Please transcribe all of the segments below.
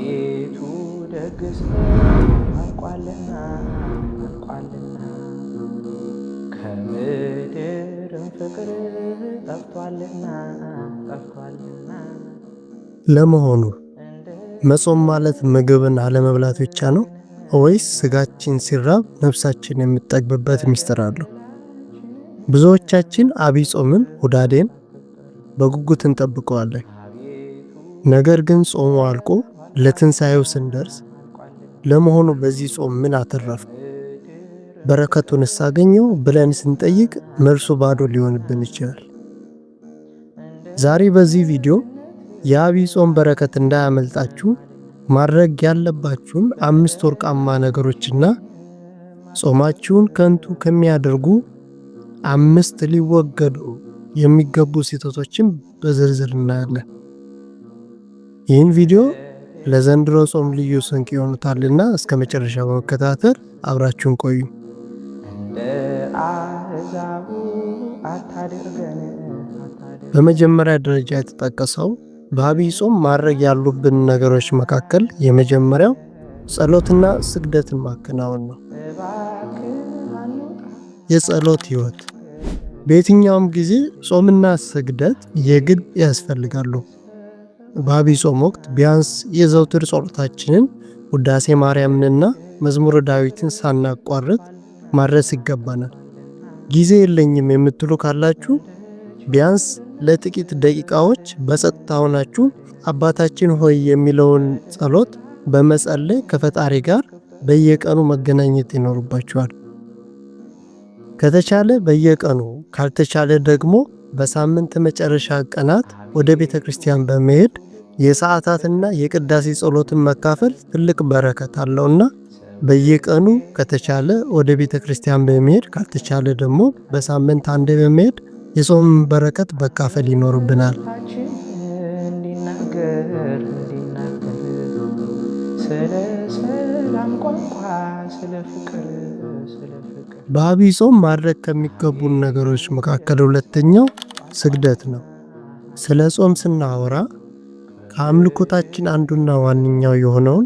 አቤቱ ደግስ አልቋልና ከምድርም ፍቅር ጠፍቷልና። ለመሆኑ መጾም ማለት ምግብን አለመብላት ብቻ ነው ወይስ ስጋችን ሲራብ ነፍሳችን የምትጠግብበት ምስጢር አለው? ብዙዎቻችን አብይ ጾምን ሁዳዴን በጉጉት እንጠብቀዋለን። ነገር ግን ጾሙ አልቆ ለትንሣኤው ስንደርስ ለመሆኑ በዚህ ጾም ምን አተረፍ በረከቱን ሳገኘው ብለን ስንጠይቅ መልሱ ባዶ ሊሆንብን ይችላል። ዛሬ በዚህ ቪዲዮ የአብይ ጾም በረከት እንዳያመልጣችሁ ማድረግ ያለባችሁን 5 ወርቃማ ነገሮችና ጾማችሁን ከንቱ ከሚያደርጉ 5 ሊወገዱ የሚገቡ ስህተቶችን በዝርዝር እናያለን። ይህን ቪዲዮ ለዘንድሮ ጾም ልዩ ስንቅ ይሆኑታልና እስከ መጨረሻ በመከታተል አብራችሁን ቆዩ። በመጀመሪያ ደረጃ የተጠቀሰው በአብይ ጾም ማድረግ ያሉብን ነገሮች መካከል የመጀመሪያው ጸሎትና ስግደትን ማከናወን ነው። የጸሎት ሕይወት በየትኛውም ጊዜ ጾምና ስግደት የግድ ያስፈልጋሉ። በአብይ ጾም ወቅት ቢያንስ የዘውትር ጸሎታችንን ውዳሴ ማርያምንና መዝሙረ ዳዊትን ሳናቋርጥ ማድረስ ይገባናል። ጊዜ የለኝም የምትሉ ካላችሁ ቢያንስ ለጥቂት ደቂቃዎች በጸጥታ ሆናችሁ አባታችን ሆይ የሚለውን ጸሎት በመጸለይ ከፈጣሪ ጋር በየቀኑ መገናኘት ይኖርባችኋል። ከተቻለ በየቀኑ ካልተቻለ ደግሞ በሳምንት መጨረሻ ቀናት ወደ ቤተ ክርስቲያን በመሄድ የሰዓታትና የቅዳሴ ጸሎትን መካፈል ትልቅ በረከት አለውና በየቀኑ ከተቻለ ወደ ቤተ ክርስቲያን በመሄድ ካልተቻለ ደግሞ በሳምንት አንዴ በመሄድ የጾም በረከት መካፈል ይኖርብናል። በአብይ ጾም ማድረግ ከሚገቡን ነገሮች መካከል ሁለተኛው ስግደት ነው። ስለ ጾም ስናወራ ከአምልኮታችን አንዱና ዋነኛው የሆነውን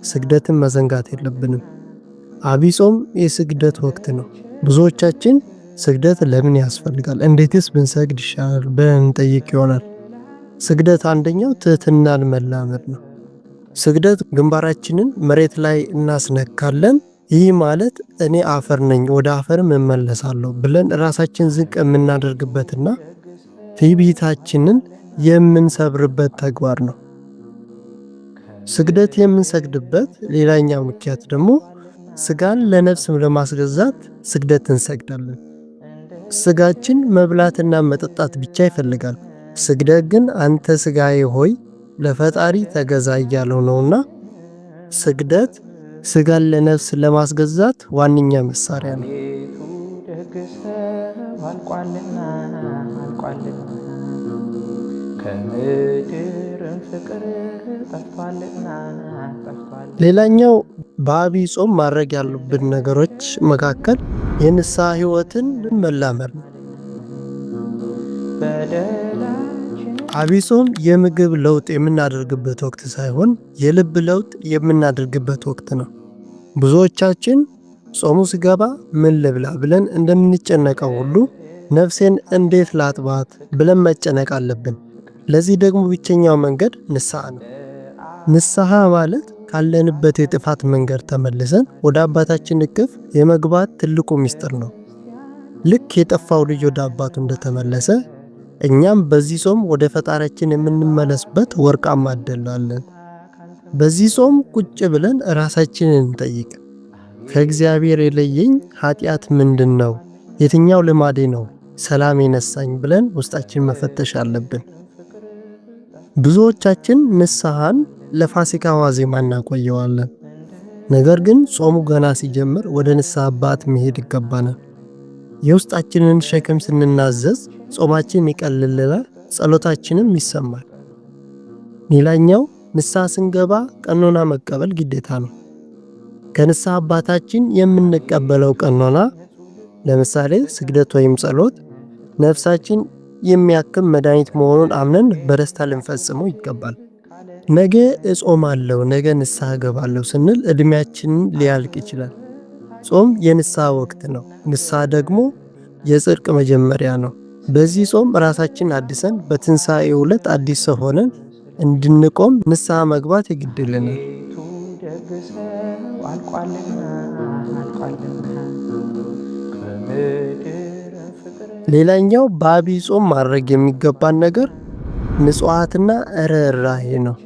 ስግደትን መዘንጋት የለብንም። አብይ ጾም የስግደት ወቅት ነው። ብዙዎቻችን ስግደት ለምን ያስፈልጋል፣ እንዴትስ ብንሰግድ ይሻላል ብለን እንጠይቅ ይሆናል። ስግደት አንደኛው ትህትናን መላመድ ነው። ስግደት ግንባራችንን መሬት ላይ እናስነካለን። ይህ ማለት እኔ አፈር ነኝ ወደ አፈርም እመለሳለሁ ብለን ራሳችን ዝቅ የምናደርግበትና ትዕቢታችንን የምንሰብርበት ተግባር ነው። ስግደት የምንሰግድበት ሌላኛው ምክንያት ደግሞ ስጋን ለነፍስም ለማስገዛት ስግደት እንሰግዳለን። ስጋችን መብላትና መጠጣት ብቻ ይፈልጋል። ስግደት ግን አንተ ስጋዬ ሆይ ለፈጣሪ ተገዛ እያለው ነውና ስግደት ስጋን ለነፍስ ለማስገዛት ዋነኛ መሳሪያ ነው። ሌላኛው በአብይ ጾም ማድረግ ያሉብን ነገሮች መካከል የንስሐ ሕይወትን መላመድ ነው። አብይ ጾም የምግብ ለውጥ የምናደርግበት ወቅት ሳይሆን የልብ ለውጥ የምናደርግበት ወቅት ነው። ብዙዎቻችን ጾሙ ሲገባ ምን ልብላ ብለን እንደምንጨነቀው ሁሉ ነፍሴን እንዴት ላጥባት ብለን መጨነቅ አለብን። ለዚህ ደግሞ ብቸኛው መንገድ ንስሐ ነው። ንስሐ ማለት ካለንበት የጥፋት መንገድ ተመልሰን ወደ አባታችን እቅፍ የመግባት ትልቁ ምስጢር ነው። ልክ የጠፋው ልጅ ወደ አባቱ እንደተመለሰ እኛም በዚህ ጾም ወደ ፈጣሪያችን የምንመለስበት ወርቃማ ዕድል አለን። በዚህ ጾም ቁጭ ብለን ራሳችንን እንጠይቅ። ከእግዚአብሔር የለየኝ ኃጢአት ምንድን ነው? የትኛው ልማዴ ነው ሰላም የነሳኝ ብለን ውስጣችን መፈተሽ አለብን። ብዙዎቻችን ንስሐን ለፋሲካ ዋዜማ እናቆየዋለን። ነገር ግን ጾሙ ገና ሲጀምር ወደ ንስሐ አባት መሄድ ይገባናል። የውስጣችንን ሸክም ስንናዘዝ ጾማችን ይቀልልናል፣ ጸሎታችንም ይሰማል። ሌላኛው ንስሐ ስንገባ ቀኖና መቀበል ግዴታ ነው። ከንስሐ አባታችን የምንቀበለው ቀኖና ለምሳሌ ስግደት ወይም ጸሎት ነፍሳችን የሚያክም መድኃኒት መሆኑን አምነን በደስታ ልንፈጽመው ይገባል። ነገ እጾማለሁ፣ ነገ ንስሐ እገባለሁ ስንል ዕድሜያችንን ሊያልቅ ይችላል። ጾም የንስሐ ወቅት ነው። ንስሐ ደግሞ የጽድቅ መጀመሪያ ነው። በዚህ ጾም ራሳችን አድሰን በትንሣኤው ዕለት አዲስ ሰው ሆነን እንድንቆም ንስሐ መግባት ይግድልናል። ሌላኛው በዐቢይ ጾም ማድረግ የሚገባን ነገር ምጽዋትና ርኅራኄ ነው።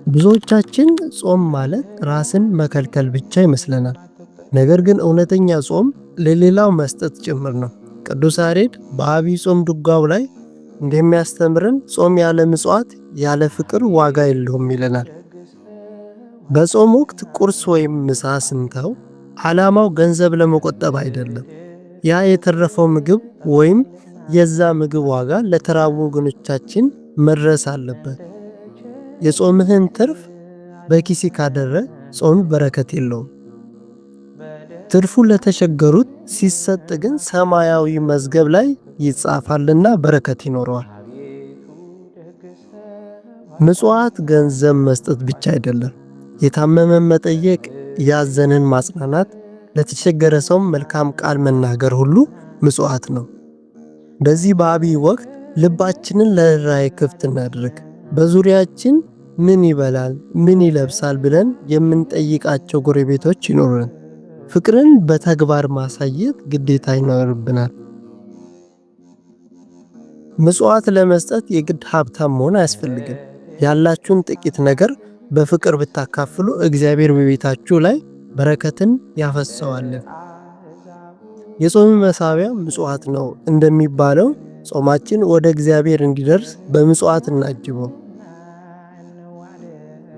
ብዙዎቻችን ጾም ማለት ራስን መከልከል ብቻ ይመስለናል። ነገር ግን እውነተኛ ጾም ለሌላው መስጠት ጭምር ነው። ቅዱስ ያሬድ በዐቢይ ጾም ድጓው ላይ እንደሚያስተምረን ጾም ያለ ምጽዋት ያለ ፍቅር ዋጋ የለውም ይለናል። በጾም ወቅት ቁርስ ወይም ምሳ ስንተው ዓላማው ገንዘብ ለመቆጠብ አይደለም። ያ የተረፈው ምግብ ወይም የዛ ምግብ ዋጋ ለተራቡ ወገኖቻችን መድረስ አለበት። የጾምህን ትርፍ በኪሲ ካደረግ ጾም በረከት የለውም። ትርፉ ለተቸገሩት ሲሰጥ ግን ሰማያዊ መዝገብ ላይ ይጻፋልና በረከት ይኖረዋል። ምጽዋት ገንዘብ መስጠት ብቻ አይደለም። የታመመን መጠየቅ፣ ያዘንን ማጽናናት፣ ለተቸገረ ሰው መልካም ቃል መናገር ሁሉ ምጽዋት ነው። በዚህ በዐቢይ ወቅት ልባችንን ለርኅራኄ ክፍት እናድርግ። በዙሪያችን ምን ይበላል፣ ምን ይለብሳል ብለን የምንጠይቃቸው ጎረቤቶች ይኖሩን። ፍቅርን በተግባር ማሳየት ግዴታ ይኖርብናል። ምጽዋት ለመስጠት የግድ ሀብታም መሆን አያስፈልግም። ያላችሁን ጥቂት ነገር በፍቅር ብታካፍሉ እግዚአብሔር በቤታችሁ ላይ በረከትን ያፈሰዋል። የጾም መሳቢያ ምጽዋት ነው እንደሚባለው ጾማችን ወደ እግዚአብሔር እንዲደርስ በምጽዋት እናጅበው።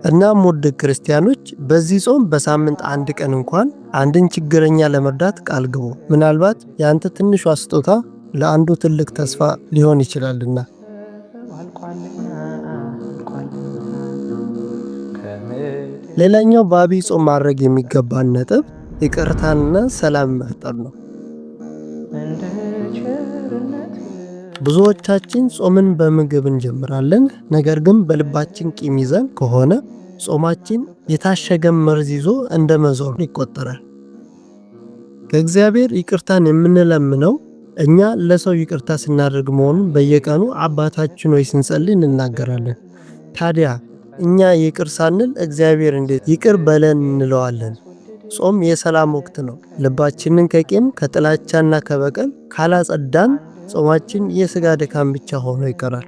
እናም ውድ ክርስቲያኖች በዚህ ጾም በሳምንት አንድ ቀን እንኳን አንድን ችግረኛ ለመርዳት ቃል ግቡ። ምናልባት ያንተ ትንሿ ስጦታ ለአንዱ ትልቅ ተስፋ ሊሆን ይችላልና። ሌላኛው በዐቢይ ጾም ማድረግ የሚገባን ነጥብ ይቅርታንና ሰላም መፍጠር ነው። ብዙዎቻችን ጾምን በምግብ እንጀምራለን። ነገር ግን በልባችን ቂም ይዘን ከሆነ ጾማችን የታሸገ መርዝ ይዞ እንደ መዞር ይቆጠራል። ከእግዚአብሔር ይቅርታን የምንለምነው እኛ ለሰው ይቅርታ ስናደርግ መሆኑን በየቀኑ አባታችን ሆይ ስንጸልይ እንናገራለን። ታዲያ እኛ ይቅር ሳንል እግዚአብሔር እንዴት ይቅር በለን እንለዋለን? ጾም የሰላም ወቅት ነው። ልባችንን ከቂም ከጥላቻና ከበቀል ካላጸዳን ጾማችን የሥጋ ድካም ብቻ ሆኖ ይቀራል።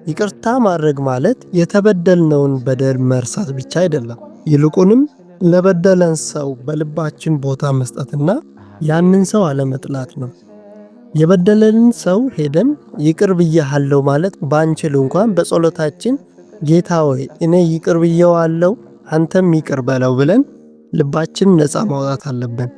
ይቅርታ ማድረግ ማለት የተበደልነውን በደል መርሳት ብቻ አይደለም። ይልቁንም ለበደለን ሰው በልባችን ቦታ መስጠትና ያንን ሰው አለመጥላት ነው። የበደለንን ሰው ሄደን ይቅር ብዬሃለሁ ማለት ባንችል እንኳን በጸሎታችን ጌታ ሆይ እኔ ይቅር ብዬዋለሁ አንተም ይቅር በለው ብለን ልባችን ነፃ ማውጣት አለብን።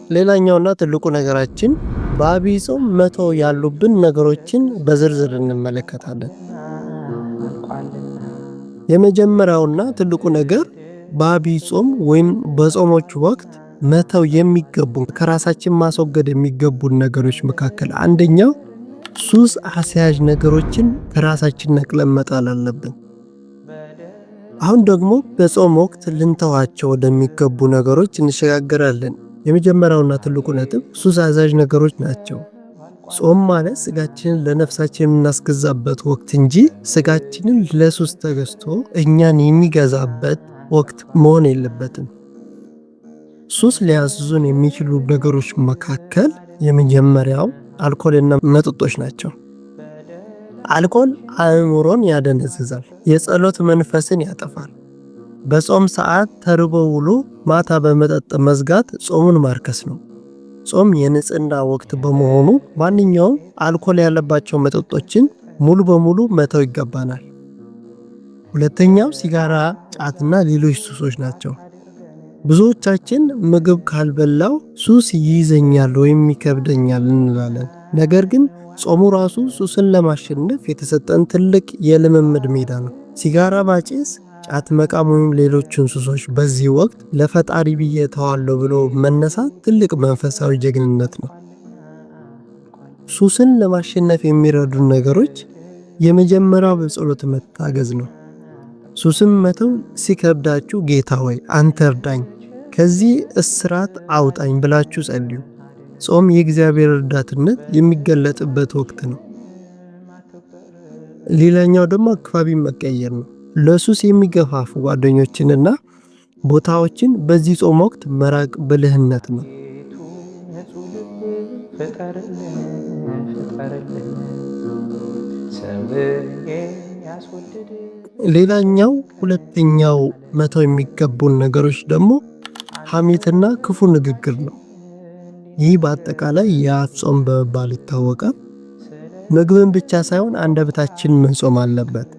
ሌላኛውና ትልቁ ነገራችን በዐቢይ ጾም መተው ያሉብን ነገሮችን በዝርዝር እንመለከታለን። የመጀመሪያውና ትልቁ ነገር በዐቢይ ጾም ወይም በጾሞቹ ወቅት መተው የሚገቡ ከራሳችን ማስወገድ የሚገቡን ነገሮች መካከል አንደኛው ሱስ አስያዥ ነገሮችን ከራሳችን ነቅለን መጣል አለብን። አሁን ደግሞ በጾም ወቅት ልንተዋቸው ወደሚገቡ ነገሮች እንሸጋገራለን። የመጀመሪያውና ትልቁ ነጥብ ሱስ አስያዥ ነገሮች ናቸው። ጾም ማለት ስጋችንን ለነፍሳችን የምናስገዛበት ወቅት እንጂ ስጋችንን ለሱስ ተገዝቶ እኛን የሚገዛበት ወቅት መሆን የለበትም። ሱስ ሊያስዙን የሚችሉ ነገሮች መካከል የመጀመሪያው አልኮልና መጠጦች ናቸው። አልኮል አእምሮን ያደነዝዛል፣ የጸሎት መንፈስን ያጠፋል። በጾም ሰዓት ተርቦ ውሎ ማታ በመጠጥ መዝጋት ጾሙን ማርከስ ነው። ጾም የንጽህና ወቅት በመሆኑ ማንኛውም አልኮል ያለባቸው መጠጦችን ሙሉ በሙሉ መተው ይገባናል። ሁለተኛው ሲጋራ፣ ጫትና ሌሎች ሱሶች ናቸው። ብዙዎቻችን ምግብ ካልበላው ሱስ ይይዘኛል ወይም ይከብደኛል እንላለን። ነገር ግን ጾሙ ራሱ ሱስን ለማሸነፍ የተሰጠን ትልቅ የልምምድ ሜዳ ነው። ሲጋራ ባጭስ፣ ጫት መቃም ወይም ሌሎች ሱሶች በዚህ ወቅት ለፈጣሪ ብዬ ተዋለሁ ብሎ መነሳት ትልቅ መንፈሳዊ ጀግንነት ነው። ሱስን ለማሸነፍ የሚረዱ ነገሮች የመጀመሪያው በጸሎት መታገዝ ነው። ሱስን መተው ሲከብዳችሁ ጌታ ሆይ አንተ እርዳኝ፣ ከዚህ እስራት አውጣኝ ብላችሁ ጸልዩ። ጾም የእግዚአብሔር እርዳትነት የሚገለጥበት ወቅት ነው። ሌላኛው ደግሞ አካባቢ መቀየር ነው። ለሱስ የሚገፋፉ ጓደኞችንና ቦታዎችን በዚህ ጾም ወቅት መራቅ ብልህነት ነው። ሌላኛው ሁለተኛው መተው የሚገቡን ነገሮች ደግሞ ሐሜትና ክፉ ንግግር ነው። ይህ በአጠቃላይ የአፍ ጾም በመባል ይታወቃል። ምግብን ብቻ ሳይሆን አንደበታችን መጾም አለበት።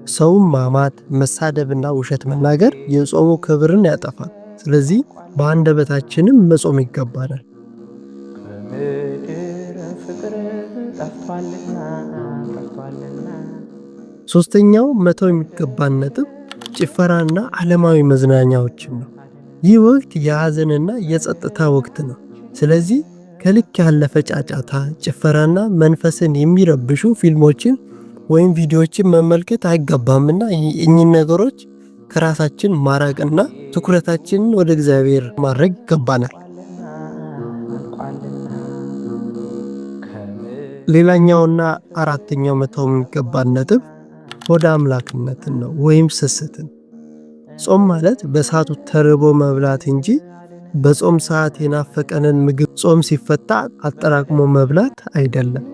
ሰውን ማማት፣ መሳደብና ውሸት መናገር የጾሙ ክብርን ያጠፋል። ስለዚህ በአንደበታችንም መጾም ይገባናል። ሶስተኛው መተው የሚገባን ነጥብ ጭፈራና ዓለማዊ መዝናኛዎችን ነው። ይህ ወቅት የሐዘንና የጸጥታ ወቅት ነው። ስለዚህ ከልክ ያለፈ ጫጫታ፣ ጭፈራና መንፈስን የሚረብሹ ፊልሞችን ወይም ቪዲዮዎችን መመልከት አይገባምና እኚህ ነገሮች ከራሳችን ማራቅና ትኩረታችንን ወደ እግዚአብሔር ማድረግ ይገባናል። ሌላኛውና አራተኛው መተው የሚገባን ነጥብ ወደ አምላክነትን ነው ወይም ስስትን። ጾም ማለት በሰዓቱ ተርቦ መብላት እንጂ በጾም ሰዓት የናፈቀንን ምግብ ጾም ሲፈታ አጠራቅሞ መብላት አይደለም።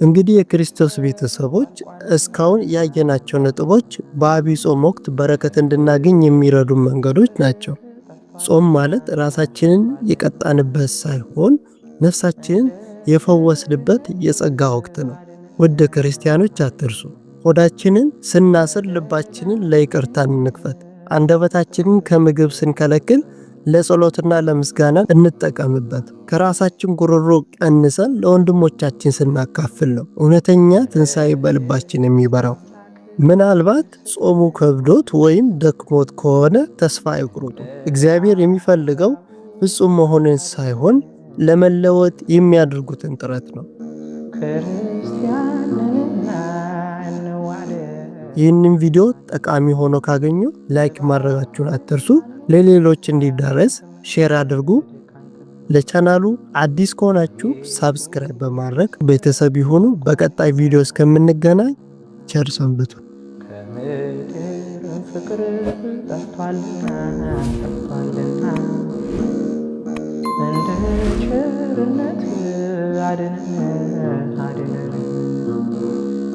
እንግዲህ የክርስቶስ ቤተሰቦች እስካሁን ያየናቸው ነጥቦች በዐቢይ ጾም ወቅት በረከት እንድናገኝ የሚረዱ መንገዶች ናቸው። ጾም ማለት ራሳችንን የቀጣንበት ሳይሆን ነፍሳችንን የፈወስንበት የጸጋ ወቅት ነው። ውድ ክርስቲያኖች አትርሱ። ሆዳችንን ስናስር ልባችንን ለይቅርታ እንክፈት። አንደበታችንን ከምግብ ስንከለክል ለጸሎትና ለምስጋና እንጠቀምበት። ከራሳችን ጉሮሮ ቀንሰን ለወንድሞቻችን ስናካፍል ነው እውነተኛ ትንሣኤ በልባችን የሚበራው። ምናልባት ጾሙ ከብዶት ወይም ደክሞት ከሆነ ተስፋ አይቁረጡ። እግዚአብሔር የሚፈልገው ፍጹም መሆንን ሳይሆን ለመለወጥ የሚያደርጉትን ጥረት ነው። ይህንን ቪዲዮ ጠቃሚ ሆኖ ካገኙ ላይክ ማድረጋችሁን አትርሱ። ለሌሎች እንዲዳረስ ሼር አድርጉ። ለቻናሉ አዲስ ከሆናችሁ ሳብስክራይብ በማድረግ ቤተሰብ ይሁኑ። በቀጣይ ቪዲዮ እስከምንገናኝ ቸር ሰንብቱ። ፍቅር ጠፍቷልና እንደ ቸርነት አድነን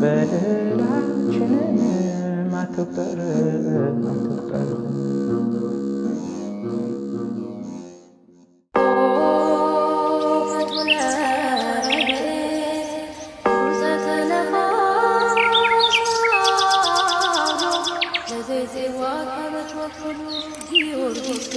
በደላችንን አትቁጠር። Giorgis,